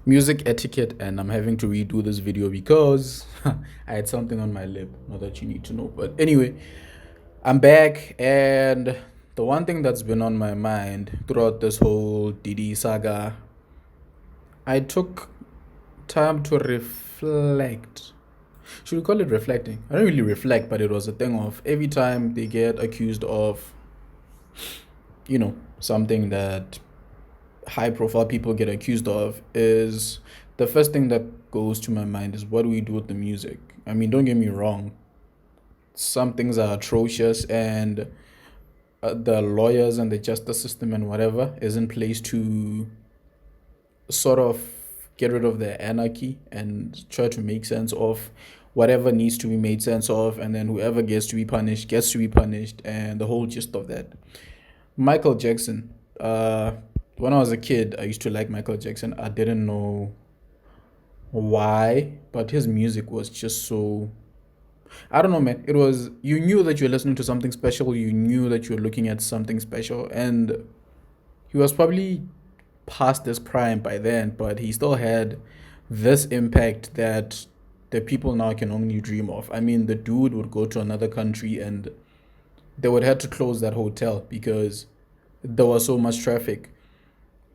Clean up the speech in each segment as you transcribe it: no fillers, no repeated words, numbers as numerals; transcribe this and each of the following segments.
Music etiquette, and I'm having to redo this video because I had something on my lip. Not that you need to know, but anyway, I'm back, and the one thing that's been on my mind throughout this whole Diddy saga, I took time to reflect. Should we call it reflecting? I don't really reflect, but it was a thing of every time they get accused of, something that high profile people get accused of is the first thing that goes to my mind is what do we do with the music? I mean, don't get me wrong, some things are atrocious, and the lawyers and the justice system and whatever is in place to sort of get rid of the anarchy and try to make sense of whatever needs to be made sense of, and then whoever gets to be punished, and the whole gist of that. Michael Jackson. When I was a kid, I used to like Michael Jackson. I didn't know why, but his music was just so. I don't know, man. It was. You knew that you were listening to something special. You knew that you were looking at something special. And he was probably past his prime by then, but he still had this impact that the people now can only dream of. I mean, the dude would go to another country and they would have to close that hotel because there was so much traffic.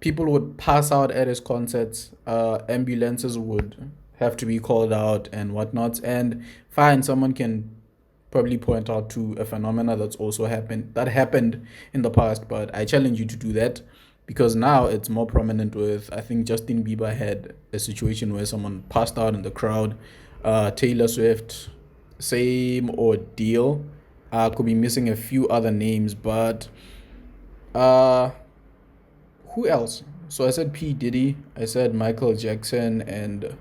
People would pass out at his concerts. Ambulances would have to be called out and whatnot. And fine, someone can probably point out to a phenomena that happened in the past, but I challenge you to do that because now it's more prominent. With I think Justin Bieber had a situation where someone passed out in the crowd. Taylor Swift, same ordeal. Could be missing a few other names, but uh who else? So I said P. Diddy, I said Michael Jackson, and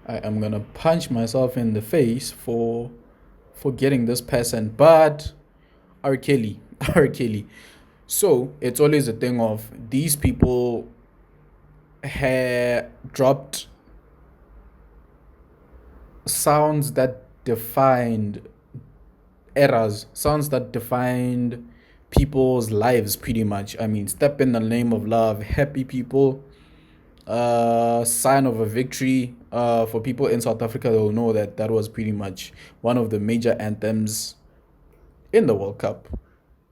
I am gonna punch myself in the face for forgetting this person. But R. Kelly, R. Kelly. So it's always a thing of these people had dropped sounds that defined eras, sounds that defined people's lives pretty much. I mean, Step in the Name of Love, Happy People, Sign of a Victory. For people in South Africa, they'll know that that was pretty much one of the major anthems in the World Cup.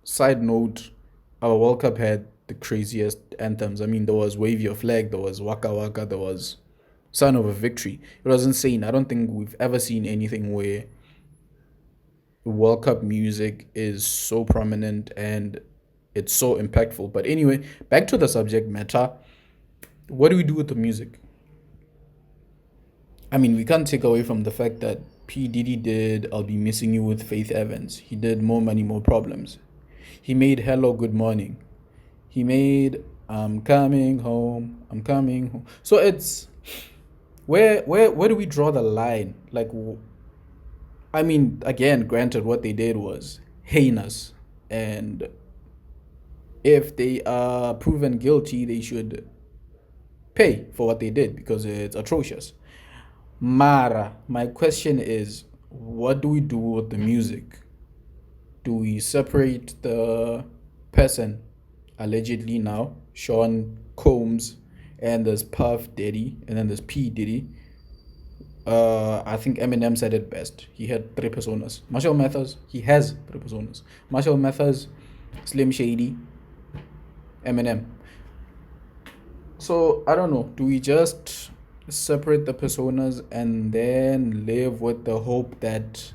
Side note, our World Cup had the craziest anthems. I mean, there was Wave Your Flag, there was Waka Waka, there was Sign of a Victory. It was insane. I don't think we've ever seen anything where World Cup music is so prominent and it's so impactful. But anyway, back to the subject matter. What do we do with the music? I mean, we can't take away from the fact that P. Diddy did I'll Be Missing You with Faith Evans. He did More Money, More Problems. He made Hello, Good Morning. He made I'm Coming Home, I'm Coming Home. So it's where do we draw the line? Like, I mean, again, granted, what they did was heinous, and if they are proven guilty, they should pay for what they did because it's atrocious. Mara, my question is, what do we do with the music? Do we separate the person allegedly now, Sean Combs, and there's Puff Diddy, and then there's P Diddy? I think Eminem said it best. He had three personas. Marshall Mathers, he has three personas. Marshall Mathers, Slim Shady, Eminem. So I don't know. Do we just separate the personas and then live with the hope that,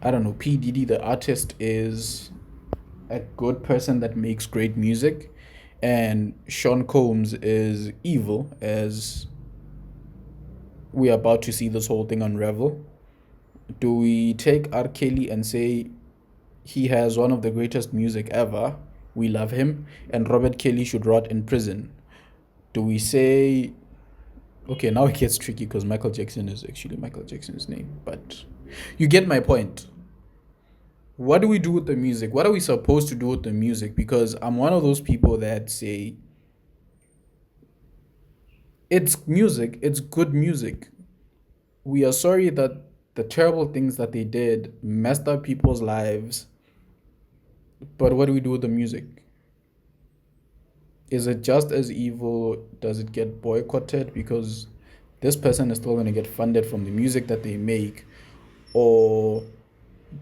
I don't know, P Diddy the artist is a good person that makes great music, and Sean Combs is evil, as we are about to see this whole thing unravel? Do we take R. Kelly and say he has one of the greatest music ever? We love him, and Robert Kelly should rot in prison. Do we say, okay, now it gets tricky because Michael Jackson is actually Michael Jackson's name, but you get my point. What do we do with the music? What are we supposed to do with the music? Because I'm one of those people that say it's music, it's good music. We are sorry that the terrible things that they did messed up people's lives, but what do we do with the music? Is it just as evil? Does it get boycotted because this person is still going to get funded from the music that they make? Or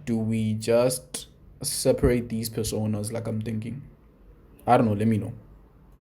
do we just separate these personas like I'm thinking? I don't know. Let me know.